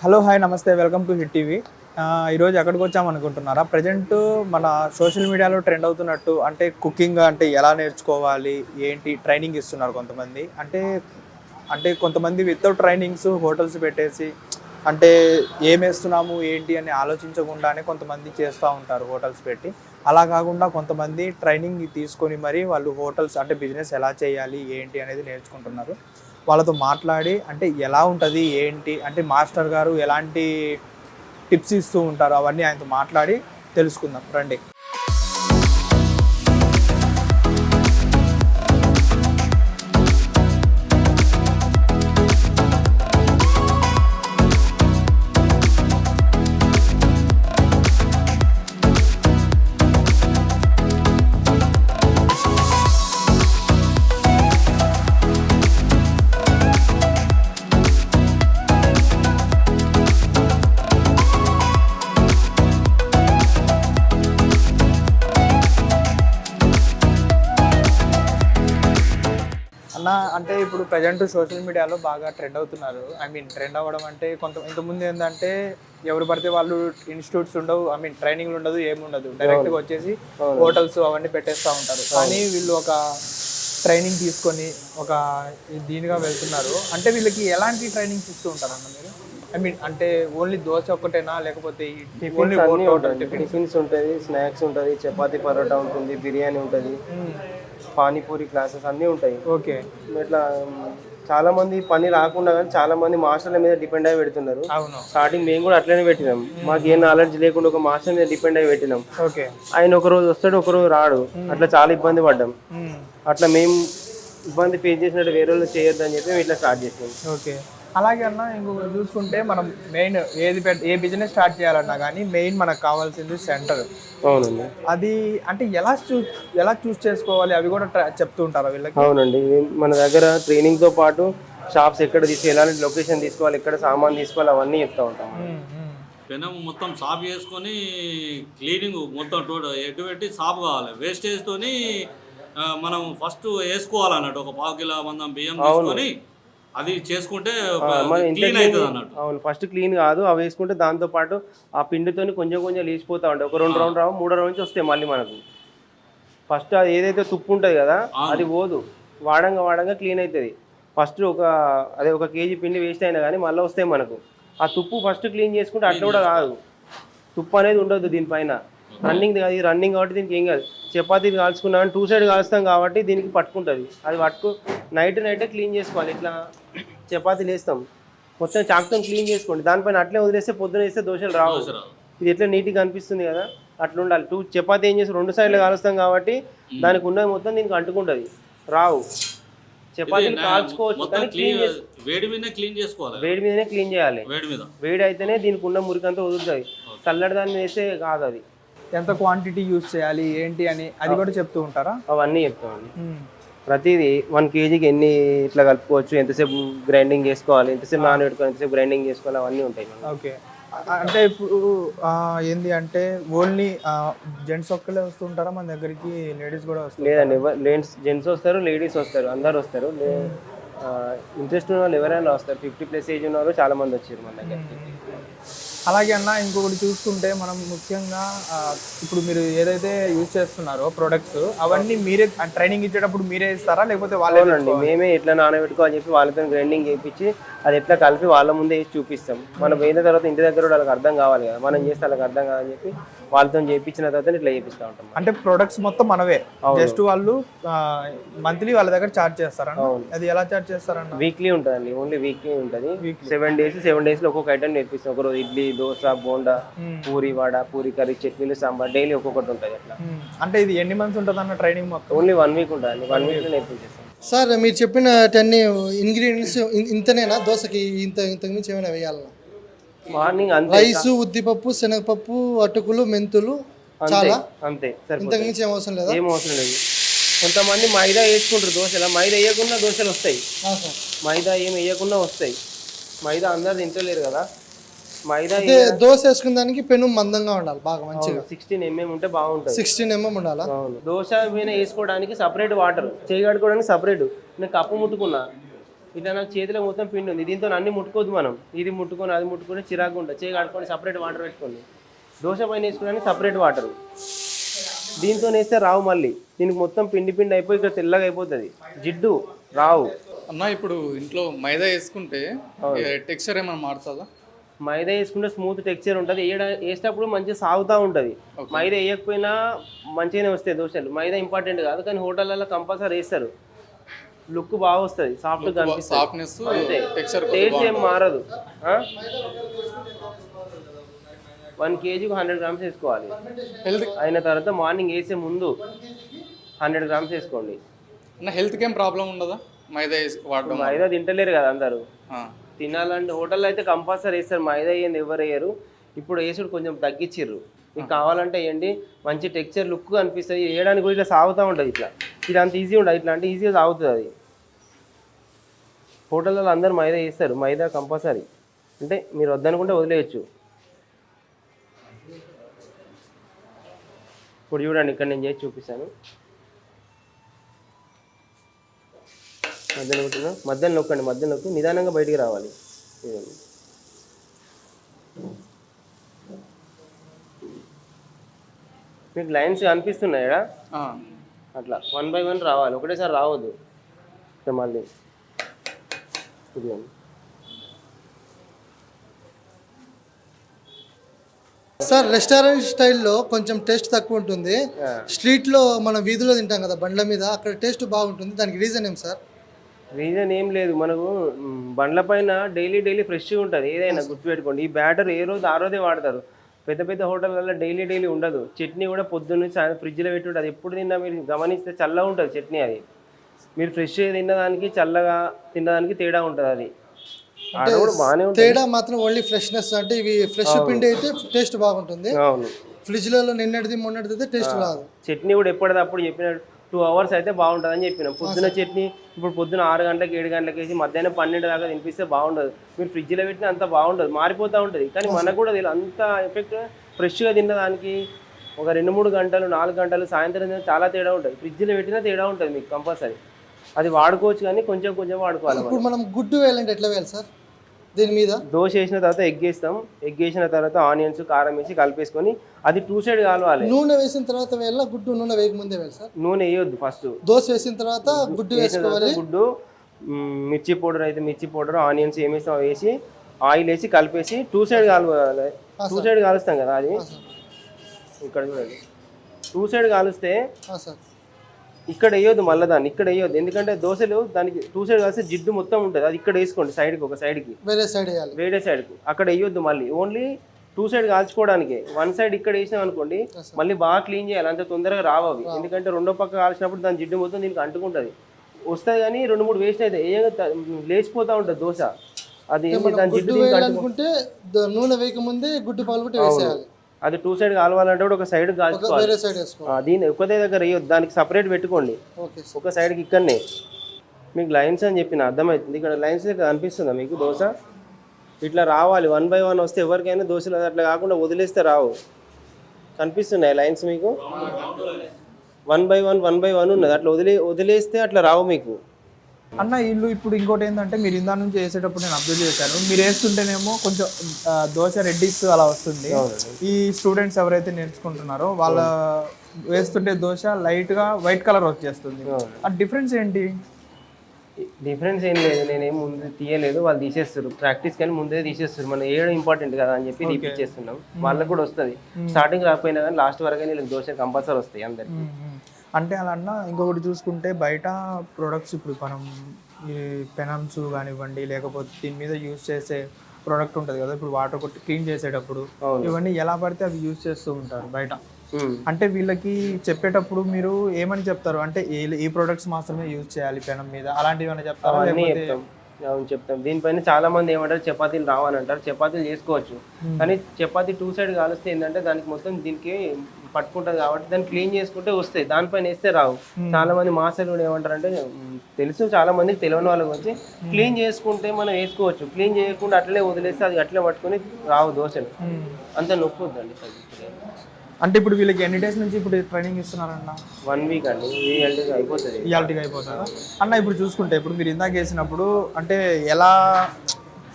Hello hi నమస్తే welcome to hit TV. ఈరోజు ఎక్కడికి వచ్చామనుకుంటున్నారా? ప్రజెంట్ మన సోషల్ మీడియాలో ట్రెండ్ అవుతున్నట్టు అంటే కుకింగ్ అంటే ఎలా నేర్చుకోవాలి ఏంటి ట్రైనింగ్ ఇస్తున్నారు కొంతమంది. అంటే అంటే కొంతమంది వితౌట్ ట్రైనింగ్స్ హోటల్స్ పెట్టేసి అంటే ఏం వేస్తున్నాము ఏంటి అని ఆలోచించకుండానే కొంతమంది చేస్తూ ఉంటారు హోటల్స్ పెట్టి. అలా కాకుండా కొంతమంది ట్రైనింగ్ తీసుకొని మరి వాళ్ళు హోటల్స్ అంటే బిజినెస్ ఎలా చేయాలి ఏంటి అనేది నేర్చుకుంటున్నారు. వాళ్ళతో మాట్లాడి అంటే ఎలా ఉంటది? ఏంటి? అంటే మాస్టర్ గారు ఎలాంటి టిప్స్ ఇస్తూ ఉంటారో అవన్నీ ఆయనతో మాట్లాడి తెలుసుకుందాం రండి. అన్న అంటే ఇప్పుడు ప్రజెంట్ సోషల్ మీడియాలో బాగా ట్రెండ్ అవుతున్నారు. ట్రెండ్ అవ్వడం అంటే ఇంతకుముందు ఏంటంటే ఎవరు పడితే వాళ్ళు ఇన్స్టిట్యూట్స్ ఉండవు, ట్రైనింగ్ ఉండదు, ఏముండదు, డైరెక్ట్గా వచ్చేసి హోటల్స్ అవన్నీ పెట్టేస్తూ ఉంటారు. కానీ వీళ్ళు ఒక ట్రైనింగ్ తీసుకొని ఒక దీనిగా వెళ్తున్నారు. అంటే వీళ్ళకి ఎలాంటి ట్రైనింగ్స్ ఇస్తూ ఉంటారన్న మీరు? అంటే ఓన్లీ దోశ ఒక్కటేనా లేకపోతే ఓన్లీ టిఫిన్స్ ఉంటుంది, స్నాక్స్ ఉంటుంది, చపాతీ పరోటా ఉంటుంది, బిర్యానీ ఉంటుంది, పానీపూరి క్లాసెస్ అన్నీ ఉంటాయి. ఓకే. ఇట్లా చాలా మంది పని రాకుండా కానీ చాలా మంది మాస్టర్ల మీద డిపెండ్ అయి పెడుతున్నారు. అవును. స్టార్టింగ్ మేము కూడా అట్లనే పెట్టినాం. మాకు ఏ నాలెడ్జ్ లేకుండా ఒక మాస్టర్ మీద డిపెండ్ అయి పెట్టినాం. ఓకే. ఆయన ఒక రోజు వస్తాడు, ఒక రోజు రాడు. అట్లా చాలా ఇబ్బంది పడ్డాం. అట్లా మేము ఇబ్బంది ఫేస్ చేసినట్టు వేరే వాళ్ళు చేయొద్దు అని చెప్పి మేము ఇట్లా స్టార్ట్ చేసాం. ఓకే. అలాగే అన్న ఇంకొకటి చూసుకుంటే మనం మెయిన్ ఏ బిజినెస్ స్టార్ట్ చేయాలన్నా కానీ మెయిన్ మనకు కావాల్సింది సెంటర్. అవునండి. అది అంటే ఎలా చూస్ చేసుకోవాలి అవి కూడా చెప్తూ ఉంటారా వీళ్ళకి? అవునండి. మన దగ్గర ట్రైనింగ్తో పాటు షాప్స్ ఎక్కడ తీసుకెళ్ళాలి, లొకేషన్ తీసుకోవాలి, ఎక్కడ సామాన్ తీసుకోవాలి, అవన్నీ చెప్తా ఉంటాం. పెనం మొత్తం సాఫ్ చేసుకొని క్లీనింగ్ మొత్తం ఎటువంటి సాఫ్ కావాలి. వేస్టేజ్తోని మనం ఫస్ట్ వేసుకోవాలన్నట్టు ఒక 1/2 కిలో మందం బియ్యం తీసుకొని అది చేసుకుంటే క్లీన్ అవుతుంది అన్నట్టు. అవును, ఫస్ట్ క్లీన్ కాదు, అవి వేసుకుంటే దాంతో పాటు ఆ పిండితోని కొంచెం కొంచెం లేచిపోతా ఉంటాయి. ఒక 2 రౌండ్ రావు, 3 రౌండ్ నుంచి వస్తాయి మళ్ళీ మనకు. ఫస్ట్ అది ఏదైతే తుప్పు ఉంటుంది కదా అది పోదు, వాడంగా క్లీన్ అవుతుంది. ఫస్ట్ ఒక కేజీ పిండి వేస్ట్ అయినా కానీ మళ్ళీ వస్తాయి మనకు. ఆ తుప్పు ఫస్ట్ క్లీన్ చేసుకుంటే అట్లా కూడా కాదు, తుప్పు అనేది ఉండదు దీనిపైన. రన్నింగ్ కాదు, రన్నింగ్ కాబట్టి దీనికి ఏం కాదు. చపాతీని కాల్చుకున్నా 2 సైడ్ కాల్స్తాం కాబట్టి దీనికి పట్టుకుంటుంది. అది నైటే క్లీన్ చేసుకోవాలి. ఇట్లా చపాతీలు వేస్తాం మొత్తం చాకుతో క్లీన్ చేసుకోండి. దానిపైన అట్లే వదిలేస్తే పొద్దున వేస్తే దోశలు రావు. ఇది ఎట్లా నీట్గా అనిపిస్తుంది కదా అట్లా ఉండాలి. చపాతీ ఏం చేసి 2 సైడ్లు కాలుస్తాం కాబట్టి దానికి ఉన్నది మొత్తం దీనికి అంటుకుంటుంది, రావు. చపాతీలు కాల్చుకోవచ్చు కానీ వేడి మీదనే క్లీన్ చేసుకోవాలి. వేడి మీదనే క్లీన్ చేయాలి. వేడి అయితేనే దీనికి ఉన్న మురికంతా వదులుతుంది. చల్లడి దాన్ని వేస్తే కాదు. అది ఎంత క్వాంటిటీ యూజ్ చేయాలి ఏంటి అని అది కూడా చెప్తూ ఉంటారా? అవన్నీ చెప్తామండి. ప్రతిదీ 1 కేజీకి ఎన్ని ఇట్లా కలుపుకోవచ్చు, ఎంతసేపు గ్రైండింగ్ చేసుకోవాలి, ఎంతసేపు నానబెట్టుకోవాలి, ఎంతసేపు గ్రైండింగ్ చేసుకోవాలి, అవన్నీ ఉంటాయి. ఓకే. అంటే ఇప్పుడు ఏంది అంటే ఓన్లీ జెంట్స్ ఒక్కలే వస్తుంటారా మన దగ్గరికి? లేడీస్ కూడా వస్తారు? లేదండి, జెంట్స్ వస్తారు, లేడీస్ వస్తారు, అందరు వస్తారు. ఇంట్రెస్ట్ ఉన్న వాళ్ళు ఎవరైనా వస్తారు. 50+ ఏజ్ ఉన్న వాళ్ళు చాలా మంది వచ్చారు మన దగ్గరికి. అలాగే అన్న ఇంకొకటి చూసుకుంటే మనం ముఖ్యంగా ఇప్పుడు మీరు ఏదైతే యూజ్ చేస్తున్నారో ప్రొడక్ట్స్ అవన్నీ మీరే ట్రైనింగ్ ఇచ్చేటప్పుడు మీరే ఇస్తారా లేకపోతే వాళ్ళే? మేమే ఎట్లా నానబెట్టుకోవాలని చెప్పి వాళ్ళతో గ్రైండింగ్ చేయించి అది ఎట్లా కలిపి వాళ్ళ ముందే వేసి చూపిస్తాం. మనం పోయిన తర్వాత ఇంటి దగ్గర వాళ్ళకి అర్థం కావాలి కదా, మనం చేస్తే వాళ్ళకి అర్థం కాదని చెప్పి వాళ్ళతో చేయించిన తర్వాత ఇట్లా చేపిస్తూ ఉంటాం. అంటే ప్రొడక్ట్స్ మొత్తం మనవే, జస్ట్ వాళ్ళు మంత్లీ వాళ్ళ దగ్గర చార్జ్ చేస్తారా? అది ఎలా చార్జ్ చేస్తారన్న? వీక్లీ ఉంటుందండి, ఓన్లీ వీక్లీ ఉంటుంది. 7 days లో ఒక్కొక్క ఐటమ్ నేర్పిస్తాం. ఒకరోజు ఇడ్లీ, దోశ, బోండా, పూరి, వడ, పూరి కర్రీ, చట్నీలు, సాంబార్, డైలీ ఒక్కొక్కటి ఉంటుంది అట్లా. అంటే ఇది ఎన్ని మంత్స్ ఉంటుంది అన్న ట్రైనింగ్ మొత్తం? ఓన్లీ 1 వీక్ ఉంటుంది. 1 వీక్ లో నేర్పించేస్తాం. సార్ మీరు చెప్పిన 10 ఇంగ్రీడియంట్స్ ఇంతనేనా? దోశకి ఇంతకు మించి ఏమైనా వేయాలన్నా? మార్నింగ్ రైస్, ఉద్దిపప్పు, శనగపప్పు, అటుకులు, మెంతులు, చాలా అంతే. ఇంతకు మించి ఏం అవసరం లేదా? ఏం అవసరం లేదు. కొంతమంది మైదా వేసుకుంటారు దోశలు, మైదా వేయకుండా దోశలు వస్తాయి. మైదా ఏం వేయకుండా వస్తాయి. మైదా అందరు తింటలేరు కదా. మైదా దోశ వేసుకునే దానికి పెను మందంగా ఉండాలి, బాగా మంచిగా 16 mm ఉంటే బాగుంటుంది. 16 mm ఉండాలా? దోశ మీద వేసుకోవడానికి సపరేట్ వాటర్, చేయి కడుకోవడానికి సపరేట్. నేను కప్పు ముట్టుకున్నా, ఇట్లా నాకు చేతిలో మొత్తం పిండి ఉంది, దీంతో అన్ని ముట్టుకోవద్దు మనం, ఇది ముట్టుకొని అది ముట్టుకొని చిరాకు ఉంటుంది, చేయి కడుక్కొని సపరేట్ వాటర్ పెట్టుకోండి, దోశ పైన వేసుకోవడానికి సపరేట్ వాటరు, దీంతో వేస్తే రావు, మళ్ళీ దీనికి మొత్తం పిండి పిండి అయిపోయి ఇక్కడ తెల్లగా అయిపోతుంది, జిడ్డు రావు. అన్న ఇప్పుడు ఇంట్లో మైదా వేసుకుంటే టెక్స్చర్ ఏమైనా మారుతుందా? మైదా వేసుకుంటే స్మూత్ టెక్స్చర్ ఉంటుంది, వేసేటప్పుడు మంచిగా సాగుతూ ఉంటుంది. మైదా వేయకపోయినా మంచిగానే వస్తాయి దోశలు. మైదా ఇంపార్టెంట్ కాదు, కానీ హోటళ్ళలో కంపల్సరీ వేస్తారు, లుక్ బాగా వస్తుంది, సాఫ్ట్గా సాఫ్ట్నెస్ టెక్స్చర్ టేస్ట్ ఏం మారదు. 1 kg 100 grams వేసుకోవాలి. అయిన తర్వాత మార్నింగ్ వేసే ముందు 100 grams వేసుకోండి. హెల్త్కి ఏం ప్రాబ్లం ఉండదా మైదా వాడడం? మైదా తింటలేరు కదా అందరూ, తినాలంటే హోటల్లో అయితే కంపల్సరీ వేస్తారు, మైదా వేయండి ఎవరు వేయరు. ఇప్పుడు వేసుడు కొంచెం తగ్గించిర్రు, మీకు కావాలంటే వేయండి, మంచి టెక్స్చర్ లుక్ అనిపిస్తుంది, వేయడానికి కూడా ఇట్లా సాగుతూ ఉంటుంది, ఇట్లా ఇది అంత ఈజీ ఉండదు, ఇట్లా అంటే ఈజీగా సాగుతుంది అది. హోటల్లో అందరూ మైదా వేస్తారు, మైదా కంపల్సరీ, అంటే మీరు వద్దనుకుంటే వదిలేయచ్చు. ఇప్పుడు చూడండి, ఇక్కడ నేను చేసి చూపిస్తాను. మధ్యలో కొట్టిన, మధ్యలో నొక్కండి, మధ్యలో నొక్కి నిదానంగా బయటికి రావాలి. మీకు లైన్స్ కనిపిస్తున్నాయా? అట్లా 1 by 1 రావాలి, ఒకటేసారి రావద్దు. మళ్ళీ సార్ రెస్టారెంట్ స్టైల్లో కొంచెం టేస్ట్ తక్కువ ఉంటుంది, స్ట్రీట్లో మన వీధిలో తింటాం కదా బండ్ల మీద, అక్కడ టేస్ట్ బాగుంటుంది, దానికి రీజన్ ఏం సార్? రీజన్ ఏం లేదు, మనకు బండ్ల పైన డైలీ ఫ్రెష్గా ఉంటుంది, ఏదైనా గుర్తుపెట్టుకోండి. ఈ బ్యాటర్ ఏ రోజు ఆ రోజే వాడతారు, పెద్ద పెద్ద హోటళ్ళల్లో డైలీ ఉండదు. చట్నీ కూడా పొద్దున్న ఫ్రిడ్జ్లో పెట్టి ఉంటుంది, అది ఎప్పుడు తిన్నా మీరు గమనిస్తే చల్లగా ఉంటుంది చట్నీ. అది మీరు ఫ్రెష్గా తిన్నదానికి చల్లగా తిన్నదానికి తేడా ఉంటుంది, అది బాగానే ఉంటుంది. తేడా మాత్రం ఓన్లీ ఫ్రెష్నెస్, అంటే ఇవి ఫ్రెష్ పిండి అయితే టేస్ట్ బాగుంటుంది, అవును. ఫ్రిడ్జ్లలో నిన్నటిది మొన్నటిది అయితే టేస్ట్ రాదు. చట్నీ కూడా ఎప్పటిదప్పుడు చెప్పిన 2 hours అయితే బాగుంటుంది అని చెప్పినాం. పొద్దున చట్నీ ఇప్పుడు పొద్దున 6 గంటలకు 7 గంటలకు వేసి మధ్యాహ్నం 12 దాకా తినిపిస్తే బాగుండదు, మీరు ఫ్రిడ్జ్లో పెట్టినా అంత బాగుండదు, మారిపోతూ ఉంటుంది. కానీ మనకు కూడా అంత ఎఫెక్ట్ ఫ్రెష్గా తిన్నదానికి ఒక 2-3 గంటలు 4 గంటలు సాయంత్రం చాలా తేడా ఉంటుంది, ఫ్రిడ్జ్లో పెట్టినా తేడా ఉంటుంది మీకు కంపల్సరీ. అది వాడుకోవచ్చు, కానీ కొంచెం వాడుకోవాలి. ఇప్పుడు మనం గుడ్డు వేయాలంటే ఎట్లా వేయాలి సార్? దీని మీద దోశ వేసిన తర్వాత ఎగ్ వేస్తాం, ఎగ్ వేసిన తర్వాత ఆనియన్స్ కారం వేసి కలిపేసుకొని అది 2 side కాలవాలి. నూనె వేసిన తర్వాత వేయాలా, గుడ్డు నూనె వేయక ముందే వేయాలి సార్? నూనె వేయొద్దు, ఫస్ట్ దోశ వేసిన తర్వాత గుడ్డు వేసుకోవాలి. గుడ్డు, మిర్చి పౌడర్ అయితే మిర్చి పౌడర్, ఆనియన్స్ ఏమేస్తాం వేసి ఆయిల్ వేసి కలిపేసి 2 side కాలువాలి. 2 side కాలుస్తాం కదా, అది ఇక్కడ చూడండి, 2 side కాలుస్తే సార్ ఇక్కడ వేయొద్దు, మళ్ళీ దాన్ని ఇక్కడ వేయొద్దు, ఎందుకంటే దోశలు దానికి 2 side కాస్తే జిడ్డు మొత్తం ఉంటుంది, అది ఇక్కడ వేసుకోండి సైడ్కి, ఒక సైడ్కి, వేరే సైడ్ వేయాలి, వేరే సైడ్కి అక్కడ వేయొద్దు. మళ్ళీ ఓన్లీ 2 side కాల్చుకోవడానికి 1 side ఇక్కడ వేసినాం అనుకోండి, మళ్ళీ బాగా క్లీన్ చేయాలి, అంత తొందరగా రావు అవి, ఎందుకంటే రెండో పక్క కాల్చినప్పుడు దాని జిడ్డు మొత్తం దీనికి అంటుకుంటుంది, వస్తుంది. కానీ 2-3 వేస్ట్ అయితే లేచిపోతూ ఉంటుంది దోశ, అది దాని జిడ్డు అనుకుంటే నూనె వేయక ముందే గుడ్డు పగలగొట్టి వేసేయాలి. అది 2 side కాలవాలంటే కూడా ఒక సైడ్ కాల్చుకోవాలి, వేరే సైడ్ వేసుకోవాలి. దీన్ని ఒకదే దగ్గర వేయొద్దు, దానికి సపరేట్ పెట్టుకోండి, ఒక సైడ్కి ఇక్కడనే. మీకు లైన్స్ అని చెప్పిన అర్థమవుతుంది, ఇక్కడ లైన్స్ కనిపిస్తుందా మీకు? దోశ ఇట్లా రావాలి, 1 by 1 వస్తే ఎవరికైనా దోశలు అట్లా కాకుండా వదిలేస్తే రావు. కనిపిస్తున్నాయి లైన్స్ మీకు? 1 by 1 ఉన్నది, అట్లా వదిలేస్తే అట్లా రావు మీకు. అన్న ఇల్లు ఇప్పుడు ఇంకోటి ఏంటంటే, మీరు ఇందా నుంచి వేసేటప్పుడు నేను అబ్జర్వ్ చేశాను, మీరు వేస్తుంటేనేమో కొంచెం దోశ రెడ్డిస్ అలా వస్తుంది. ఈ స్టూడెంట్స్ ఎవరైతే నేర్చుకుంటున్నారో వాళ్ళ వేస్తుంటే దోశ లైట్గా వైట్ కలర్ వచ్చేస్తుంది, ఆ డిఫరెన్స్ ఏంటి? డిఫరెన్స్ ఏం లేదు, నేనేం ముందు తీయలేదు, వాళ్ళు తీసేస్తారు ప్రాక్టీస్, కానీ ముందే తీసేస్తారు. మనం వేయడం ఇంపార్టెంట్ కదా అని చెప్పి తీపిచ్చేస్తున్నాం, వాళ్ళకి కూడా వస్తుంది. స్టార్టింగ్ రాకపోయినా కానీ లాస్ట్ వరకు వీళ్ళకి దోశ కంపల్సరీ వస్తాయి అందరికి. అంటే అలా అన్న ఇంకొకటి చూసుకుంటే బయట ప్రొడక్ట్స్, ఇప్పుడు మనం ఈ పెనమ్స్ కానివ్వండి, లేకపోతే దీని మీద యూజ్ చేసే ప్రోడక్ట్ ఉంటుంది కదా, ఇప్పుడు వాటర్ కొట్టి క్లీన్ చేసేటప్పుడు ఇవన్నీ ఎలా పడితే అవి యూజ్ చేస్తూ ఉంటారు బయట. అంటే వీళ్ళకి చెప్పేటప్పుడు మీరు ఏమని చెప్తారు? అంటే ఈ ప్రొడక్ట్స్ మాత్రమే యూజ్ చేయాలి పెనం మీద, అలాంటివి ఏమైనా చెప్తారా? అవును చెప్తాం. దీనిపైన చాలా మంది ఏమంటారు, చపాతీలు రావని అంటారు. చపాతీలు చేసుకోవచ్చు, కానీ చపాతీ 2 side కాలిస్తే ఏంటంటే దానికి మొత్తం దీనికి పట్టుకుంటుంది కాబట్టి దాన్ని క్లీన్ చేసుకుంటే వస్తాయి, దానిపైన వేస్తే రావు. చాలా మంది మాస్టర్లు కూడా ఏమంటారంటే, తెలుసు చాలా మందికి తెలియని వాళ్ళ గురించి, క్లీన్ చేసుకుంటే మనం వేసుకోవచ్చు, క్లీన్ చేయకుండా అట్లనే వదిలేస్తే అది అట్లే పట్టుకొని రావు దోశలు, అంత నొప్పి వద్దండి. అంటే ఇప్పుడు వీళ్ళకి ఎన్ని డేస్ నుంచి ఇప్పుడు ట్రైనింగ్ ఇస్తున్నారన్న? 1 వీక్ అండి, ఈ అయిపోతుంది. ఇయాల్టీగా అయిపోతుందా అన్న? ఇప్పుడు చూసుకుంటే ఇప్పుడు మీరు ఇందాక వేసినప్పుడు అంటే ఎలా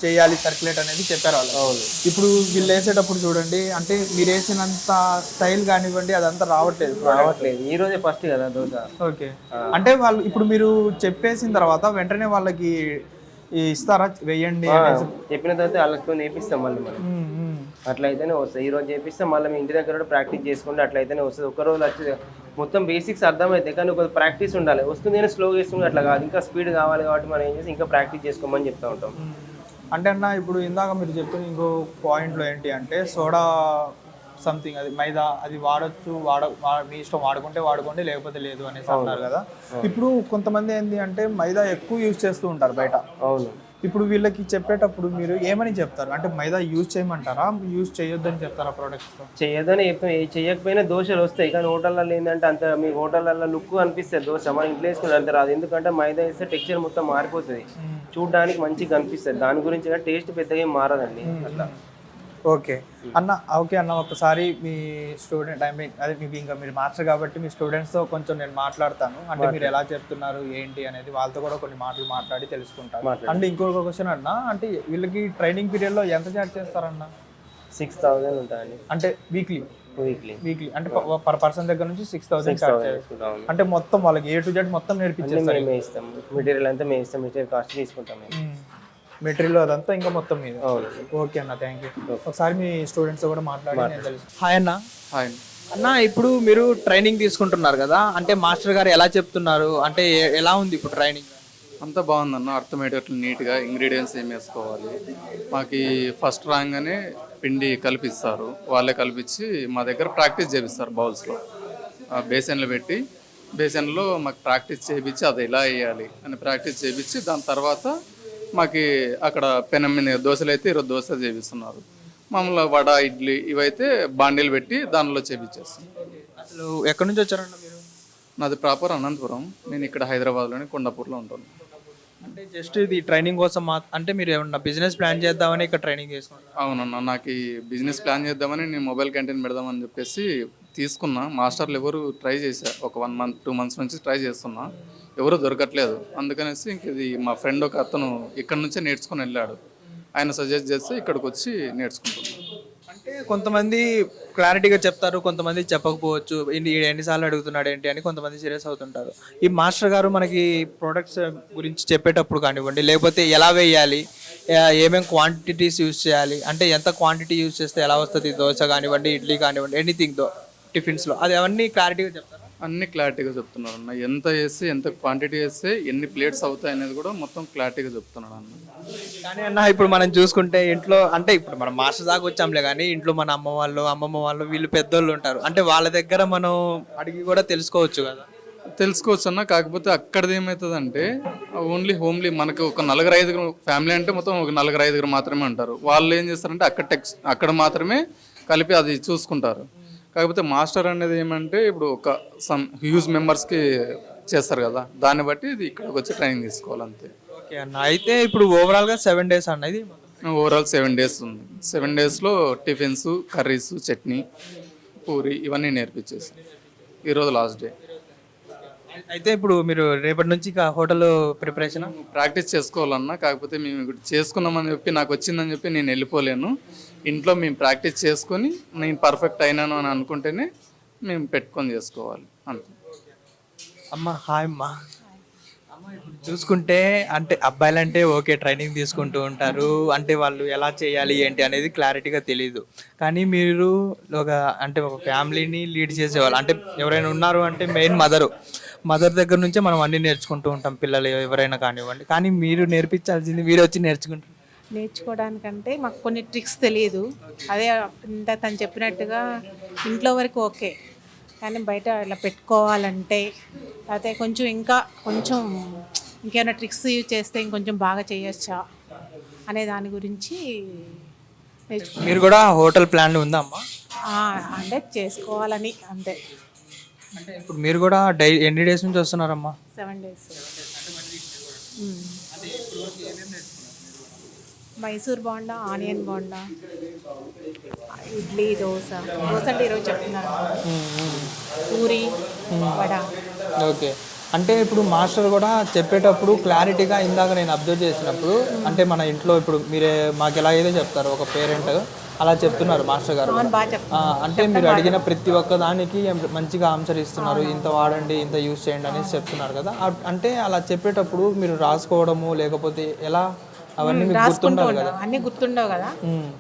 చేయాలి సర్క్యులేట్ అనేది చెప్పారు వాళ్ళు. అవును. ఇప్పుడు వీళ్ళు వేసేటప్పుడు చూడండి, అంటే మీరు వేసినంత స్టైల్ కానివ్వండి అదంతా రావట్లేదు. ఈ రోజే ఫస్ట్ కదా దోశ. ఓకే, అంటే వాళ్ళు ఇప్పుడు మీరు చెప్పేసిన తర్వాత వెంటనే వాళ్ళకి ఇస్తారా వేయండి అనేసి? చెప్పిన తర్వాత వాళ్ళతో నేర్పిస్తాం మళ్ళీ మనం. అట్లయితేనే వస్తుంది. ఈ రోజు చేపిస్తే మళ్ళీ మీ ఇంటి దగ్గర కూడా ప్రాక్టీస్ చేసుకుంటే అట్లయితేనే వస్తుంది. ఒక రోజు వచ్చి మొత్తం బేసిక్స్ అర్థమవుతాయి, కానీ ఒక ప్రాక్టీస్ ఉండాలి. వస్తుంది నేను స్లోగా వేస్తుంది అట్లా కాదు, ఇంకా స్పీడ్ కావాలి కాబట్టి మనం ఏం చేసి ఇంకా ప్రాక్టీస్ చేసుకోమని చెప్తూ ఉంటాం. అంటే అన్న ఇప్పుడు ఇందాక మీరు చెప్పిన ఇంకో పాయింట్లో ఏంటి అంటే సోడా సంథింగ్, అది మైదా, అది వాడచ్చు, మీ ఇష్టం, వాడుకుంటే వాడుకోండి లేకపోతే లేదు అనేసి అన్నారు కదా. ఇప్పుడు కొంతమంది ఏంటి అంటే మైదా ఎక్కువ యూజ్ చేస్తూ ఉంటారు బయట. అవును. ఇప్పుడు వీళ్ళకి చెప్పేటప్పుడు మీరు ఏమని చెప్తారు? అంటే మైదా యూజ్ చేయమంటారా, యూజ్ చేయొద్దని చెప్తారా ప్రోడక్ట్స్లో? చేయొద్దని చేయకపోయినా దోశలు వస్తాయి, కానీ హోటళ్ళల్లో ఏంటంటే అంత మీ హోటళ్ళల్లో లుక్ అనిపిస్తుంది దోశ, మన ఇంట్లో వేసుకుని అంత రాదు. ఎందుకంటే మైదా వేస్తే టెక్స్చర్ మొత్తం మారిపోతుంది, చూడడానికి మంచిగా కనిపిస్తుంది. దాని గురించి టేస్ట్ పెద్దగా ఏం మారదండి అట్లా. ఓకే అన్న, ఓకే అన్న, ఒకసారి మీ స్టూడెంట్, ఐ మీన్ అదే మీకు ఇంకా మీరు మాస్టర్ కాబట్టి మీ స్టూడెంట్స్తో కొంచెం నేను మాట్లాడతాను. అంటే మీరు ఎలా చెప్తున్నారు ఏంటి అనేది వాళ్ళతో కూడా కొన్ని మాటలు మాట్లాడి తెలుసుకుంటాను. అంటే ఇంకొక క్వశ్చన్ అన్న, అంటే వీళ్ళకి ట్రైనింగ్ పీరియడ్లో ఎంత చార్జ్ చేస్తారన్న? 6,000 ఉంటాయండి. అంటే వీక్లీ అంటే పర్ పర్సన్ దగ్గర నుంచి 6,000 చార్జ్ చేస్తాం. అంటే మొత్తం వాళ్ళకి A to Z మొత్తం నేర్పించేస్తాం. మేమే ఇస్తాం, మెటీరియల్ అంతా మేము ఇస్తాం, మెటీరియల్ కాస్ట్ తీసుకుంటాం. మెటీరియల్ అదంతా ఇంకా మొత్తం మీద. ఓకే అన్న, థ్యాంక్ యూ. ఒకసారి మీ స్టూడెంట్స్ కూడా మాట్లాడి నేను తెలుసు. హాయ్ అన్న. హాయ్ అన్న, ఇప్పుడు మీరు ట్రైనింగ్ తీసుకుంటున్నారు కదా, అంటే మాస్టర్ గారు ఎలా చెప్తున్నారు, అంటే ఎలా ఉంది ఇప్పుడు ట్రైనింగ్? అంతా బాగుందన్న, అర్థమయ్యేటట్లు నీట్గా ఇంగ్రీడియంట్స్ ఏం వేసుకోవాలి. మాకు ఫస్ట్ రాగానే పిండి కలిపిస్తారు, వాళ్ళే కలిపించి మా దగ్గర ప్రాక్టీస్ చేపిస్తారు. బౌల్స్లో బేసన్లు పెట్టి బేసన్లో మాకు ప్రాక్టీస్ చేయించి అది ఎలా వేయాలి అని ప్రాక్టీస్ చేయించి దాని తర్వాత మాకు అక్కడ పెనం మీద దోశలు అయితే ఈరోజు దోశ చేపిస్తున్నారు. మామూలుగా వడ, ఇడ్లీ ఇవైతే బాండీలు పెట్టి దానిలో చేపించేస్తాం. అసలు ఎక్కడి నుంచి వచ్చారన్న మీరు? నాది ప్రాపర్ అనంతపురం, నేను ఇక్కడ హైదరాబాద్లోని కొండాపూర్లో ఉంటాను. అంటే జస్ట్ ఇది ట్రైనింగ్ కోసం అంటే మీరు ఏమన్నా బిజినెస్ ప్లాన్ చేద్దామని ఇక్కడ ట్రైనింగ్ చేసుకుంటారు? అవునన్నా, నాకు ఈ బిజినెస్ ప్లాన్ చేద్దామని నేను మొబైల్ క్యాంటీన్ పెడదామని చెప్పేసి తీసుకున్నా. మాస్టర్లు ఎవరు ట్రై చేశారు, ఒక 1 month 2 months నుంచి ట్రై చేస్తున్నా, ఎవరు దొరకట్లేదు. అందుకనేసి ఇంక ఇది మా ఫ్రెండ్ ఒక అతను ఇక్కడ నుంచే నేర్చుకుని వెళ్ళాడు, ఆయన సజెస్ట్ చేస్తే ఇక్కడికి వచ్చి నేర్చుకుంటున్నాను. అంటే కొంతమంది క్లారిటీగా చెప్తారు, కొంతమంది చెప్పకపోవచ్చు. ఎన్నిసార్లు అడుగుతున్నాడు ఏంటి అని కొంతమంది సీరియస్ అవుతుంటారు. ఈ మాస్టర్ గారు మనకి ప్రొడక్ట్స్ గురించి చెప్పేటప్పుడు కానివ్వండి, లేకపోతే ఎలా వేయాలి, ఏమేమి క్వాంటిటీస్ యూజ్ చేయాలి, అంటే ఎంత క్వాంటిటీ యూజ్ చేస్తే ఎలా వస్తుంది దోశ కానివ్వండి, ఇడ్లీ కానివ్వండి, ఎనీథింగ్ టిఫిన్స్లో, అది అవన్నీ క్లారిటీగా చెప్తారు. అన్ని క్లారిటీగా చెప్తున్నారు అన్న, ఎంత వేస్తే ఎంత క్వాంటిటీ వేస్తే ఎన్ని ప్లేట్స్ అవుతాయి అనేది కూడా మొత్తం క్లారిటీగా చెప్తున్నాడు అన్న. కానీ అన్న ఇప్పుడు మనం చూసుకుంటే ఇంట్లో, అంటే ఇప్పుడు మనం మాస్టర్ దాకా వచ్చాంలే, కానీ ఇంట్లో మన అమ్మ వాళ్ళు, అమ్మమ్మ వాళ్ళు, వీళ్ళు పెద్దోళ్ళు ఉంటారు. అంటే వాళ్ళ దగ్గర మనం అడిగి కూడా తెలుసుకోవచ్చు కదా. తెలుసుకోవచ్చు అన్న, కాకపోతే అక్కడది ఏమవుతుందంటే ఓన్లీ మనకు ఒక 4-5 ఫ్యామిలీ అంటే మొత్తం ఒక 4-5 మాత్రమే ఉంటారు. వాళ్ళు ఏం చేస్తారంటే అక్కడ మాత్రమే కలిపి అది చూసుకుంటారు. కాకపోతే మాస్టర్ అనేది ఏమంటే ఇప్పుడు ఒక హ్యూజ్ మెంబర్స్కి చేస్తారు కదా, దాన్ని బట్టి ఇది ఇక్కడికి వచ్చి ట్రైనింగ్ తీసుకోవాలి అంతే. ఓకే అన్న, అయితే ఇప్పుడు ఓవరాల్గా 7 days అన్న, ఇది ఓవరాల్ 7 days ఉంది. 7 daysలో టిఫిన్స్, కర్రీస్, చట్నీ, పూరి ఇవన్నీ నేర్పించేసి ఈరోజు లాస్ట్ డే. అయితే ఇప్పుడు మీరు రేపటి నుంచి ఇక హోటల్ ప్రిపరేషన్ ప్రాక్టీస్ చేసుకోవాలన్నా, కాకపోతే మేము ఇక్కడ చేసుకున్నామని చెప్పి నాకు వచ్చిందని చెప్పి నేను వెళ్ళిపోలేను. ఇంట్లో మేము ప్రాక్టీస్ చేసుకొని నేను పర్ఫెక్ట్ అయినాను అని అనుకుంటేనే మేము పెట్టుకొని చేసుకోవాలి అంతే. అమ్మ హాయ్ అమ్మ. ఇప్పుడు చూసుకుంటే అంటే అబ్బాయిలు అంటే ఓకే ట్రైనింగ్ తీసుకుంటూ ఉంటారు, అంటే వాళ్ళు ఎలా చేయాలి ఏంటి అనేది క్లారిటీగా తెలియదు. కానీ మీరు ఒక ఫ్యామిలీని లీడ్ చేసేవాళ్ళు, అంటే ఎవరైనా ఉన్నారు అంటే మెయిన్ మదర్ దగ్గర నుంచే మనం అన్నీ నేర్చుకుంటూ ఉంటాం, పిల్లలు ఎవరైనా కానివ్వండి. కానీ మీరు నేర్పించాల్సింది మీరు వచ్చి నేర్చుకోవడానికంటే మాకు కొన్ని ట్రిక్స్ తెలియదు. అదే ఇంత తను చెప్పినట్టుగా ఇంట్లో వరకు ఓకే, కానీ బయట ఇలా పెట్టుకోవాలంటే లేకపోతే కొంచెం ఇంకేమైనా ట్రిక్స్ యూజ్ చేస్తే ఇంకొంచెం బాగా చేయొచ్చా అనే దాని గురించి మీరు కూడా హోటల్ ప్లాన్ ఉందా అమ్మా? అంటే చేసుకోవాలని అంతే. అంటే ఇప్పుడు మీరు కూడా ఎన్ని డేస్ నుంచి వస్తున్నారమ్మా? 7 days. మైసూర్ బోండా, ఆనియన్ బోండా, ఇడ్లీ, దోశ అంటే ఈరోజు చెప్తున్నాను, పూరి, వడ. ఓకే. అంటే ఇప్పుడు మాస్టర్ కూడా చెప్పేటప్పుడు క్లారిటీగా ఇందాక నేను అబ్జర్వ్ చేసినప్పుడు అంటే మన ఇంట్లో ఇప్పుడు మీరే మాకు ఎలా అయితే చెప్తారు ఒక పేరెంట్ అలా చెప్తున్నారు మాస్టర్ గారు కూడా. బాగా చెప్తాను. అంటే మీరు అడిగిన ప్రతి ఒక్క దానికి మంచిగా ఆన్సర్ ఇస్తున్నారు, ఇంత వాడండి ఇంత యూస్ చేయండి అనేసి చెప్తున్నారు కదా. అంటే అలా చెప్పేటప్పుడు మీరు రాసుకోవడము లేకపోతే ఎలా అవన్నీ మీకు గుర్తుండాలి కదా. అన్నీ గుర్తుండవు కదా,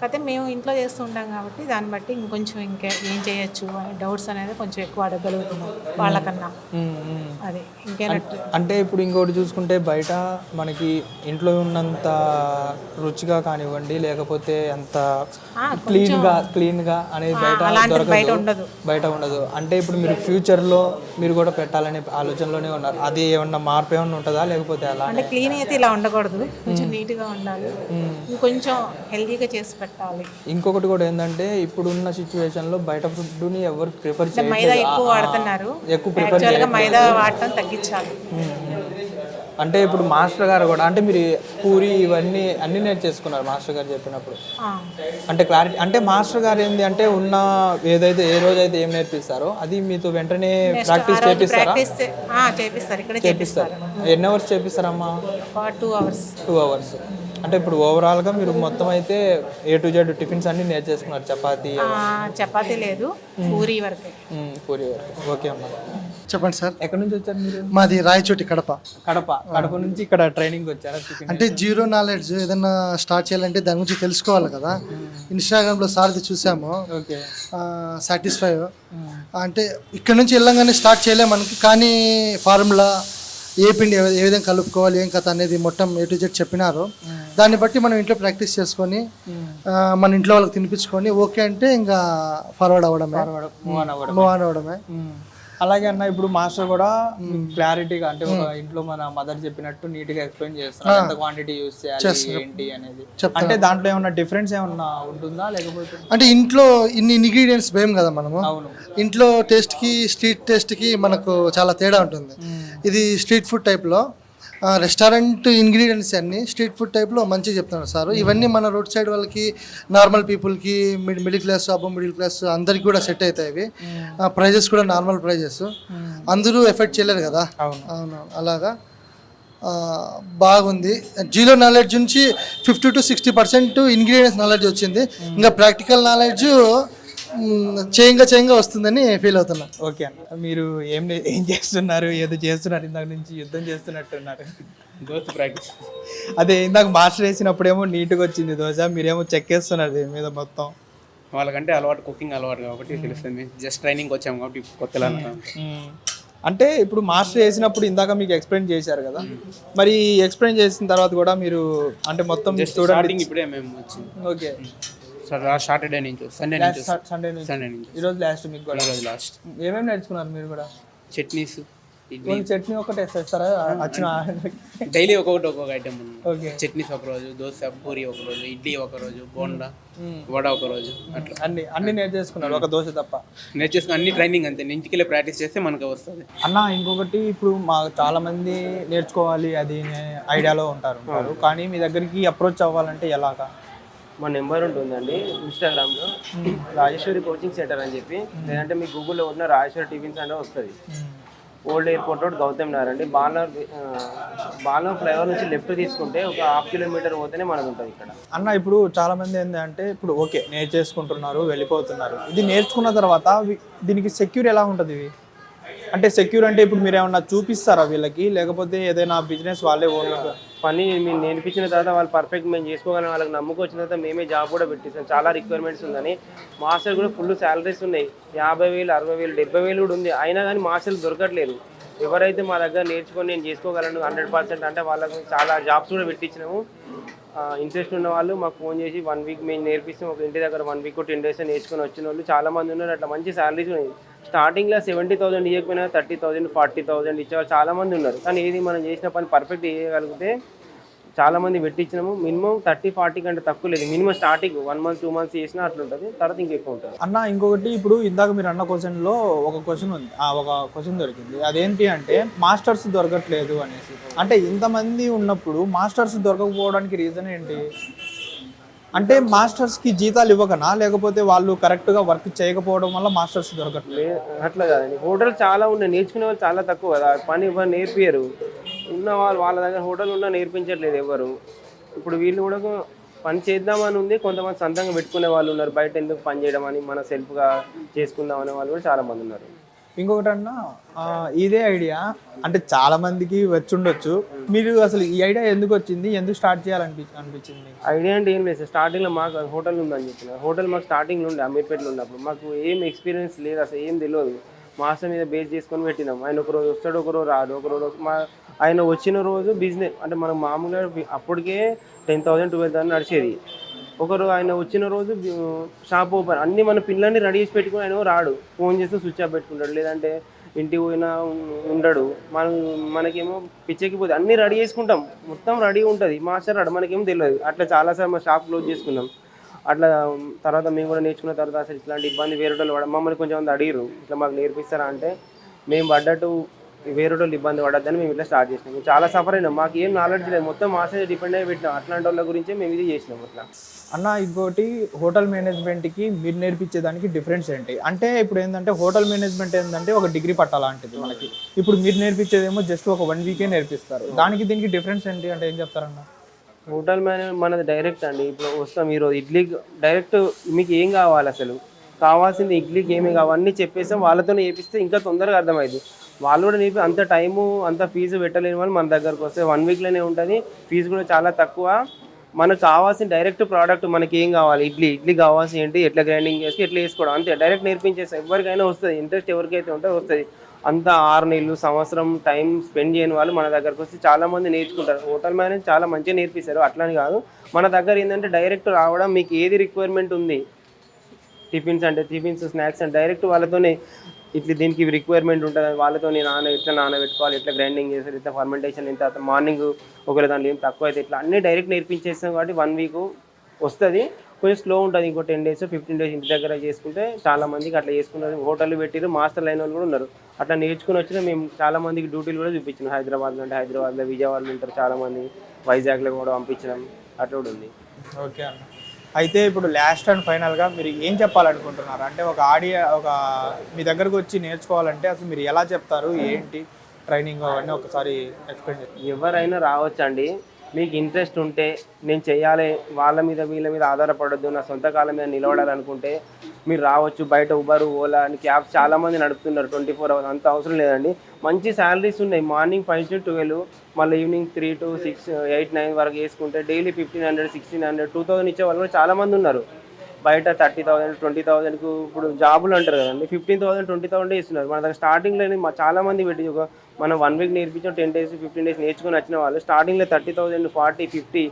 కాకపోతే మేము ఇంట్లో చేస్తూ ఉంటాం కాబట్టి దాన్ని బట్టి ఇంకొంచెం ఇంకా ఏం చేయొచ్చు అనే డౌట్స్ అనేది కొంచెం ఎక్కువ అడగలుగుతున్నాం వాళ్ళకన్నా. అది ఇంకేనట్టు. అంటే ఇప్పుడు ఇంకోటి చూసుకుంటే బయట మనకి ఇంట్లో ఉన్నంత రుచిగా కానివ్వండి లేకపోతే అంత క్లీన్గా అనేది బయట ఉండదు. బయట ఉండదు. అంటే ఇప్పుడు మీరు ఫ్యూచర్లో మీరు కూడా పెట్టాలనే ఆలోచనలోనే ఉన్నారు. అది ఏమన్నా మార్పు ఏమన్నా ఉంటుందా లేకపోతే అలా? అంటే క్లీన్ అయితే ఇలా ఉండకూడదు, కొంచెం నీట్గా ఉండాలి, ఇంకొంచెం హెల్తీగా చేసి పెట్టాలి. ఇంకొకటి కూడా ఏంటంటే ఇప్పుడున్న సిచ్యువేషన్లో బయట ఫుడ్ని ఎవరు ప్రిఫర్ చేయలేదు, మైదా ఎక్కువ వాడుతున్నారు. యాక్చువల్గా మైదా వాడటం తగ్గించాలి. అంటే ఇప్పుడు మాస్టర్ గారు కూడా అంటే మీరు పూరి ఇవన్నీ అన్నీ నేర్చేసుకున్నారు మాస్టర్ గారు చెప్పినప్పుడు. అంటే క్లారిటీ అంటే మాస్టర్ గారు ఏంది అంటే ఉన్న ఏదైతే ఏ రోజైతే ఏం నేర్పిస్తారో అది మీతో వెంటనే ప్రాక్టీస్ చేపిస్తారా? చేపిస్తారు, ఇక్కడ చేపిస్తారు. ఎన్ని అవర్స్ చేపిస్తారమ్మా? 2 hours. 2 hours. అంటే ఇప్పుడు ఓవరాల్గా మీరు మొత్తం అయితే A to Z టిఫిన్స్ అన్ని నేర్చేసుకున్నారు. చపాతీ లేదు, పూరి వరకే. పూరి వరకు. ఓకే అమ్మా. చెప్పండి సార్. ఎక్కడి నుంచి వచ్చారు మీరు? మాది రాయచోటి, కడప. కడప నుంచి ఇక్కడ ట్రైనింగ్ వచ్చారా? అంటే జీరో నాలెడ్జ్ ఏదన్నా స్టార్ట్ చేయాలంటే దాని గురించి తెలుసుకోవాలి కదా. ఇన్స్టాగ్రామ్లో సార్ది చూసాము, ఓకే సాటిస్ఫై. అంటే ఇక్కడ నుంచి వెళ్ళంగానే స్టార్ట్ చేయలేము మనకి, కానీ ఫార్ములా ఏ పిండి ఏ విధంగా కలుపుకోవాలి ఏం కథ అనేది మొత్తం A to Z చెప్పినారు. దాన్ని బట్టి మనం ఇంట్లో ప్రాక్టీస్ చేసుకొని మన ఇంట్లో వాళ్ళకి తినిపించుకొని ఓకే అంటే ఇంకా ఫార్వర్డ్ అవ్వడమే, మూవ్ ఆన్ అవ్వడమే. అలాగే అన్న ఇప్పుడు మాస్టర్ కూడా క్లారిటీగా అంటే ఒక ఇంట్లో మన మదర్ చెప్పినట్టు నీట్ గా ఎక్స్ప్లెయిన్ చేస్తారు, ఎంత క్వాంటిటీ యూస్ చేయాలి ఏంటి అనేది. అంటే దాంట్లో ఏమన్నా డిఫరెన్స్ ఏమన్నా ఉంటుందా లేకపోతే? అంటే ఇంట్లో ఇన్ని ఇంగ్రీడియంట్స్ వేయం కదా మనము. అవును. ఇంట్లో టేస్ట్ కి స్ట్రీట్ టేస్ట్ కి మనకు చాలా తేడా ఉంటుంది. ఇది స్ట్రీట్ ఫుడ్ టైప్లో, రెస్టారెంట్ ఇంగ్రీడియంట్స్ అన్ని స్ట్రీట్ ఫుడ్ టైప్లో మంచిగా చెప్తున్నారు సార్. ఇవన్నీ మన రోడ్ సైడ్ వాళ్ళకి, నార్మల్ పీపుల్కి, middle class, above middle class అందరికి కూడా సెట్ అవుతాయి. ఇవి ప్రైజెస్ కూడా నార్మల్ ప్రైజెస్, అందరూ ఎఫెక్ట్ చేయలేరు కదా. అవును, అలాగా బాగుంది. జీరో నాలెడ్జ్ నుంచి 50 to 60% ఇంగ్రీడియంట్స్ నాలెడ్జ్ వచ్చింది. ఇంకా ప్రాక్టికల్ నాలెడ్జ్ చేయంగా వస్తుందని ఫీల్ అవుతున్నా. ఓకే అన్న, మీరు ఏం చేస్తున్నారు? ఏదో చేస్తున్నారు ఇందాక నుంచి, యుద్ధం చేస్తున్నట్టున్నారు. దోశ ప్రాక్టీస్. అదే ఇందాక మాస్టర్ వేసినప్పుడేమో నీట్గా వచ్చింది దోశ, మీరేమో చెక్కేస్తున్నారు దీని మీద మొత్తం. వాళ్ళకంటే అలవాటు, కుకింగ్ అలవాటు కాబట్టి తెలుస్తుంది. జస్ట్ ట్రైనింగ్ వచ్చాము కాబట్టి కొత్తలా. అంటే ఇప్పుడు మాస్టర్ వేసినప్పుడు ఇందాక మీకు ఎక్స్ప్లెయిన్ చేశారు కదా, మరి ఎక్స్ప్లెయిన్ చేసిన తర్వాత కూడా మీరు అంటే మొత్తం స్టార్టింగ్ ఇప్పుడే మేము వచ్చింది. ఓకే, సాటర్డే నుంచి, సండే నుంచి. ఈరోజు లాస్ట్ మీకు కూడా? ఈరోజు లాస్ట్. ఏమేమి నేర్చుకున్నారు మీరు కూడా? చట్నీస్, చట్నీ ఒకటి వేస్తారా వచ్చిన? డైలీ ఒక్కొక్క ఐటమ్. ఓకే, చట్నీస్ ఒక రోజు, దోశ పూరి ఒక రోజు, ఇడ్లీ ఒక రోజు, బోండా వడ ఒక రోజు, అట్లా అన్ని నేర్చేసుకున్నారు ఒక దోశ తప్ప? నేర్చేసుకుని అన్ని ట్రైనింగ్ అంతే, ఇంటికి వెళ్ళి ప్రాక్టీస్ చేస్తే మనకు వస్తుంది అన్న. ఇంకొకటి ఇప్పుడు మా చాలా మంది నేర్చుకోవాలి అది ఐడియాలో ఉంటారు, కానీ మీ దగ్గరికి అప్రోచ్ అవ్వాలంటే ఎలాగా? మా నెంబర్ ఉంటుందండి ఇన్స్టాగ్రామ్లో, రాజేశ్వరి కోచింగ్ సెంటర్ అని చెప్పి, లేదంటే మీ గూగుల్లో ఉన్న రాజేశ్వరి టిఫిన్స్ అంటే వస్తుంది. Old airport road, Gautam Nagar అండి. బాలం ఫ్లైఓవర్ నుంచి లెఫ్ట్ తీసుకుంటే ఒక 1/2 kilometer పోతేనే మనకు ఉంటుంది ఇక్కడ. అన్న ఇప్పుడు చాలా మంది ఏంటంటే ఇప్పుడు ఓకే నేర్చేసుకుంటున్నారు, వెళ్ళిపోతున్నారు. ఇది నేర్చుకున్న తర్వాత దీనికి సెక్యూర్ ఎలా ఉంటుంది? అంటే సెక్యూర్ అంటే ఇప్పుడు మీరు ఏమన్నా చూపిస్తారా వీళ్ళకి, లేకపోతే ఏదైనా బిజినెస్ వాళ్ళే పని మేము నేర్పించిన తర్వాత వాళ్ళు పర్ఫెక్ట్ మేము చేసుకోగలం, వాళ్ళకి నమ్మకం వచ్చిన తర్వాత మేమే జాబ్ కూడా పెట్టిస్తాం. చాలా రిక్వైర్మెంట్స్ ఉందని మాస్టర్ కూడా ఫుల్ శాలరీస్ ఉన్నాయి, 50,000, 60,000, 70,000 కూడా ఉంది. అయినా కానీ మాస్టర్లు దొరకట్లేదు. ఎవరైతే మా దగ్గర నేర్చుకొని నేను చేసుకోగలను 100% అంటే వాళ్ళకి చాలా జాబ్స్ కూడా పెట్టించినాము. ఇంట్రెస్ట్ ఉన్న వాళ్ళు మాకు ఫోన్ చేసి 1 week మేము నేర్పిస్తాం, ఒక ఇంటి దగ్గర 1 week 10 days నేర్చుకొని వచ్చిన వాళ్ళు చాలామంది ఉన్నారు. అట్లా మంచి శాలరీస్ ఉన్నాయి. స్టార్టింగ్లో 70,000 ఇవ్వకపోయినా 30,000, 40,000 ఇచ్చేవాళ్ళు చాలామంది ఉన్నారు. కానీ ఏది మనం చేసిన పని పర్ఫెక్ట్ చేయగలిగితే చాలామంది పెట్టించినాము. మినిమం 30-40 కంటే తక్కువ లేదు. మినిమం స్టార్టింగ్ 1 month 2 months చేసినా అట్లా ఉంటుంది, తర్వాత ఇంకెక్కువ ఉంటుంది. అన్న ఇంకొకటి ఇప్పుడు ఇందాక మీరు అన్న క్వశ్చన్లో ఒక క్వశ్చన్ ఉంది, ఒక క్వశ్చన్ దొరికింది. అదేంటి అంటే మాస్టర్స్ దొరకట్లేదు అనేసి. అంటే ఇంతమంది ఉన్నప్పుడు మాస్టర్స్ దొరకకపోవడానికి రీజన్ ఏంటి? అంటే మాస్టర్స్కి జీతాలు ఇవ్వకనా, లేకపోతే వాళ్ళు కరెక్ట్గా వర్క్ చేయకపోవడం వల్ల మాస్టర్స్ దొరకట్లేదు? అట్లా కాదండి, హోటల్ చాలా ఉన్నాయి, నేర్చుకునే వాళ్ళు చాలా తక్కువ కదా, పని ఎవరు నేర్పియరు. ఉన్న వాళ్ళ దగ్గర హోటల్ ఉన్నా నేర్పించట్లేదు ఎవరు. ఇప్పుడు వీళ్ళు కూడా పని చేద్దామని ఉంది, కొంతమంది సొంతంగా పెట్టుకునే వాళ్ళు ఉన్నారు, బయట ఎందుకు పని చేయడం అని మన సెల్ఫ్గా చేసుకుందాం అనే వాళ్ళు కూడా చాలా మంది ఉన్నారు. ఇంకొకటి అన్న, ఇదే ఐడియా అంటే చాలా మందికి వచ్చి ఉండొచ్చు, మీరు అసలు ఈ ఐడియా ఎందుకు వచ్చింది, ఎందుకు స్టార్ట్ చేయాలనిపించింది? ఐడియా అంటే ఏం లేదు, స్టార్టింగ్లో మాకు హోటల్ ఉందని చెప్పిన, హోటల్ మాకు స్టార్టింగ్లో ఉండే అమీర్పేటలో ఉన్నప్పుడు మాకు ఏం ఎక్స్పీరియన్స్ లేదు, అసలు ఏం తెలియదు. మాస్టర్ మీద బేస్ చేసుకొని పెట్టినాం. ఆయన ఒకరోజు వస్తాడు, ఒకరోజు రాడు, ఒకరోజు ఆయన వచ్చిన రోజు బిజినెస్ అంటే మనం మామూలుగా అప్పటికే 10,000 12,000 నడిచేది. ఒకరు ఆయన వచ్చిన రోజు షాప్ ఓపెన్, అన్ని మన పిల్లల్ని రెడీ చేసి పెట్టుకుని ఆయన రాడు, ఫోన్ చేస్తే స్విచ్ ఆఫ్ పెట్టుకుంటాడు, లేదంటే ఇంటికి పోయినా ఉండడు. మనకేమో పిచ్చెక్కిపోతుంది, అన్నీ రెడీ చేసుకుంటాం, మొత్తం రెడీ ఉంటుంది, మాస్టర్ రాడు, మనకేమో తెలియదు. అట్లా చాలాసార్లు మా షాప్ క్లోజ్ చేసుకున్నాం. అట్లా తర్వాత మేము కూడా నేర్చుకున్న తర్వాత అసలు ఇట్లాంటి ఇబ్బంది వేరే వాళ్ళు మమ్మల్ని కొంచెం మంది అడిగారు, ఇట్లా మాకు నేర్పిస్తారా అంటే మేము పడ్డట్టు వేరే వాళ్ళు ఇబ్బంది పడద్దని మేము ఇట్లా స్టార్ట్ చేసినాం. మేము చాలా సఫర్ అయినాం, మాకు ఏం నాలెడ్జ్ లేదు, మొత్తం మాస్టర్ డిపెండ్ అయ్యి పెట్టినాం. అట్లాంటి వాళ్ళ గురించే మేము ఇది చేసినాం. అట్లా అన్న, ఇంకోటి హోటల్ మేనేజ్మెంట్కి మీరు నేర్పించేదానికి డిఫరెన్స్ ఏంటి అంటే, ఇప్పుడు ఏంటంటే హోటల్ మేనేజ్మెంట్ ఏంటంటే ఒక డిగ్రీ పట్టాలంటిది మనకి, ఇప్పుడు మీరు నేర్పించేదేమో జస్ట్ ఒక 1 వీకే నేర్పిస్తారు, దానికి దీనికి డిఫరెన్స్ ఏంటి అంటే ఏం చెప్తారన్న? హోటల్ మేనేజ్ మనది డైరెక్ట్ అండి, ఇప్పుడు వస్తాం ఈరోజు ఇడ్లీకి డైరెక్ట్ మీకు ఏం కావాలి, అసలు కావాల్సింది ఇడ్లీకి ఏమి కావాలన్నీ చెప్పేస్తాం, వాళ్ళతోనే చేపిస్తే ఇంకా తొందరగా అర్థమైంది. వాళ్ళు కూడా నేర్పి అంత టైము అంత ఫీజు పెట్టలేని వాళ్ళు మన దగ్గరకు వస్తే 1 వీక్లోనే ఉంటుంది, ఫీజు కూడా చాలా తక్కువ. మనకు కావాల్సిన డైరెక్ట్ ప్రోడక్ట్ మనకి ఏం కావాలి, ఇడ్లీ కావాల్సి ఏంటి, ఎట్లా గ్రైండింగ్ చేసి ఎట్లా వేసుకోవడం, అంతే డైరెక్ట్ నేర్పించేస్తాం. ఎవరికైనా వస్తుంది, ఇంట్రెస్ట్ ఎవరికైతే ఉంటుందో వస్తుంది. అంత 6 నెలలు సంవత్సరం టైం స్పెండ్ చేయని వాళ్ళు మన దగ్గరకు వస్తే చాలామంది నేర్చుకుంటారు. హోటల్ మేనేజ్ చాలా మంచిగా నేర్పిస్తారు, అట్లని కాదు. మన దగ్గర ఏంటంటే డైరెక్ట్ రావడం, మీకు ఏది రిక్వైర్మెంట్ ఉంది, టిఫిన్స్ అంటే టిఫిన్స్, స్నాక్స్ అంటే డైరెక్ట్ వాళ్ళతోనే ఇట్లా దీనికి రిక్వైర్మెంట్ ఉంటుంది, వాళ్ళతో ఎట్లా నానబెట్టుకోవాలి, ఎట్లా గ్రైండింగ్ చేస్తారు, ఇట్లా ఫర్మెంటేషన్ ఎంత, మార్నింగ్ ఒకవేళ దాంట్లో ఏం తక్కువ అయితే ఇట్లా అన్నీ డైరెక్ట్ నేర్పించేస్తాం. కాబట్టి 1 వీక్ వస్తుంది, కొంచెం స్లో ఉంటుంది. ఇంకో 10 days 15 days ఇంటి దగ్గర చేసుకుంటే చాలా మందికి అట్లా చేసుకున్నారు. హోటల్ పెట్టిరు, మాస్టర్ లైన్ వాళ్ళు కూడా ఉన్నారు. అట్లా నేర్చుకుని వచ్చిన మేము చాలా మందికి డ్యూటీలు కూడా చూపించినాం. హైదరాబాద్లో అంటే హైదరాబాద్లో, విజయవాడలో ఉంటారు చాలామంది, వైజాగ్లో కూడా పంపించినాం, అట్లా కూడా ఉంది. ఓకే అన్న, అయితే ఇప్పుడు లాస్ట్ అండ్ ఫైనల్గా మీరు ఏం చెప్పాలనుకుంటున్నారు అంటే, ఒక మీ దగ్గరకు వచ్చి నేర్చుకోవాలంటే అసలు మీరు ఎలా చెప్తారు, ఏంటి ట్రైనింగ్ అవన్నీ ఒకసారి ఎక్స్ప్లెయిన్ చేయండి. ఎవరైనా రావచ్చండి, మీకు ఇంట్రెస్ట్ ఉంటే నేను చేయాలి, వాళ్ళ మీద వీళ్ళ మీద ఆధారపడద్దు, నా సొంత కాలం మీద నిలబడాలనుకుంటే మీరు రావచ్చు. బయట ఉబర్, ఓలా అని క్యాబ్స్ చాలామంది నడుపుతున్నారు 24 hours, అంత అవసరం లేదండి. మంచి శాలరీస్ ఉన్నాయి, మార్నింగ్ 5 to 12, మళ్ళీ ఈవినింగ్ 3 to 6, 8, 9 వరకు వేసుకుంటే డైలీ 1,500, 1,600, 2,000 ఇచ్చే వాళ్ళు కూడా చాలామంది ఉన్నారు. బయట 30,000, 20,000కు ఇప్పుడు జాబులు అంటారు కదండి, 15,000, 20,000 ఇస్తున్నారు. మన దగ్గర స్టార్టింగ్లో చాలామంది పెట్టి మనం 1 వీక్ నేర్పించాం, 10 days 15 days నేర్చుకుని వచ్చిన వాళ్ళు స్టార్టింగ్లో 30,000, 40, 50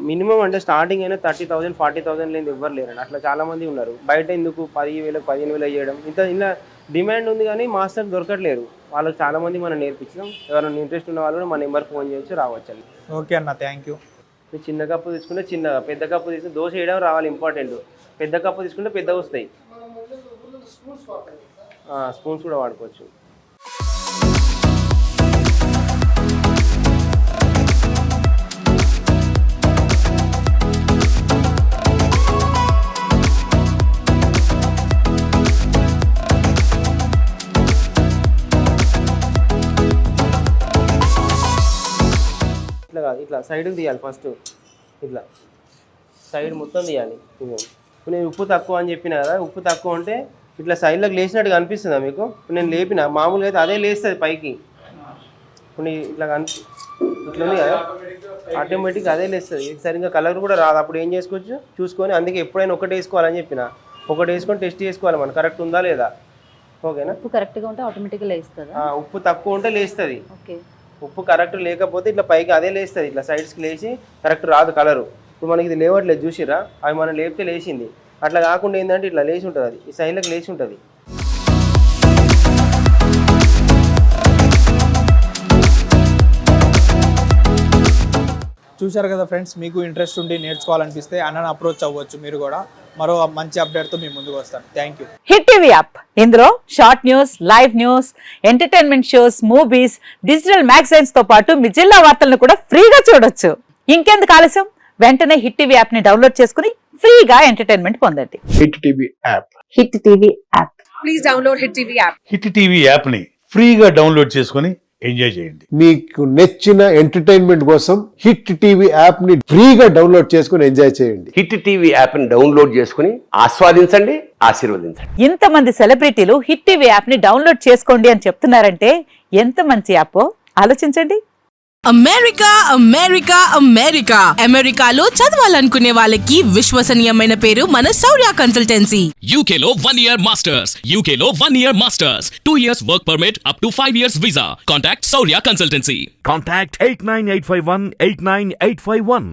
మినిమం అంటే స్టార్టింగ్ అయినా 30,000, 40,000 లేని ఎవ్వరు లేరండి. అట్లా చాలామంది ఉన్నారు. బయట ఎందుకు 10,000, 15,000 చేయడం, ఇలా డిమాండ్ ఉంది కానీ మాస్టర్ దొరకట్లేరు. వాళ్ళకి చాలామంది మనం నేర్పించాం. ఎవరైనా ఇంట్రెస్ట్ ఉన్న వాళ్ళు మన నెంబర్ ఫోన్ చేయొచ్చు, రావచ్చండి. ఓకే అన్న, థ్యాంక్ యూ. మీరు చిన్న కప్పు తీసుకుంటే చిన్నగా, పెద్ద కప్పు తీసుకుంటే దోశ వేయడం రావాలి ఇంపార్టెంట్. పెద్ద కప్పు తీసుకుంటే పెద్దగా వస్తాయి, స్పూన్స్ కూడా వాడుకోవచ్చు. ఇట్లా కాదు, ఇట్లా సైడ్కి తీయాలి ఫస్ట్, ఇట్లా సైడ్ మొత్తం తీయాలి. ఇప్పుడు నేను ఉప్పు తక్కువ అని చెప్పిన కదా, ఉప్పు తక్కువ అంటే ఇట్లా సైడ్లోకి లేచినట్టుగా అనిపిస్తుందా మీకు? ఇప్పుడు నేను లేపిన మామూలుగా అయితే అదే లేస్తుంది పైకి. ఇప్పుడు ఇట్లా ఇట్లా ఉంది కదా, ఆటోమేటిక్గా అదే లేస్తుంది. సరిగ్గా కలర్ కూడా రాదు. అప్పుడు ఏం చేసుకోవచ్చు చూసుకొని, అందుకే ఎప్పుడైనా ఒకటి వేసుకోవాలని చెప్పిన, ఒకటి వేసుకొని టెస్ట్ చేసుకోవాలి మనం కరెక్ట్ ఉందా లేదా. ఓకేనా? ఉప్పు కరెక్ట్గా ఉంటే ఆటోమేటిక్గా లేస్తుందా? ఉప్పు తక్కువ ఉంటే లేస్తుంది. ఓకే. ఉప్పు కరెక్ట్ లేకపోతే ఇట్లా పైకి అదే లేస్తుంది, ఇట్లా సైడ్స్కి లేచి కరెక్ట్ రాదు కలరు. ఇప్పుడు మనకి ఇది లేవట్లేదు చూసిరా, అవి మనం లేపితే లేచింది. అట్లా కాకుండా ఏంటంటే ఇట్లా లేచి ఉంటుంది, అది ఈ సైడ్లోకి లేచి ఉంటుంది. చూశారు కదా ఫ్రెండ్స్, మీకు ఇంట్రెస్ట్ ఉండి నేర్చుకోవాలనిపిస్తే అన్నను అప్రోచ్ అవ్వచ్చు మీరు కూడా. మరో మంచి అప్డేట్తో మీ ముందుకు వస్తాను. Thank you. Hit TV app, ఇందులో short news, live news, entertainment shows, movies, digital magazines తో పాటు మీ జిల్లా వార్తలను కూడా ఫ్రీగా చూడొచ్చు. ఇంకెందుకు ఆలస్యం, వెంటనే హిట్ టీవీ యాప్ ని డౌన్లోడ్ చేసుకుని ఫ్రీగా ఎంటర్టైన్మెంట్ పొందండి. Hit TV app. Hit TV app. Hit TV యాప్ని ఫ్రీగా డౌన్లోడ్ చేసుకొని ఎంజాయ్ చేయండి. మీకు నచ్చిన ఎంటర్టైన్మెంట్ కోసం హిట్ టీవీ యాప్ ని ఫ్రీగా డౌన్లోడ్ చేసుకుని ఎంజాయ్ చేయండి. హిట్ టీవీ యాప్ని డౌన్లోడ్ చేసుకుని ఆస్వాదించండి, ఆశీర్వదించండి. ఇంతమంది సెలబ్రిటీలు హిట్ టీవీ యాప్ ని డౌన్లోడ్ చేసుకోండి అని చెప్తున్నారంటే ఎంత మంచి యాప్ ఆలోచించండి. అమెరికా అమెరికా అమెరికా అమెరికాలో చదవాలనుకునే వాళ్ళకి విశ్వసనీయమైన పేరు మన శౌర్య కన్సల్టెన్సీ. UK లో 1 year masters, UK లో 1 year masters, 2 years work permit up to 5 years visa. Contact Saurya Consultancy. Contact 89851 89851.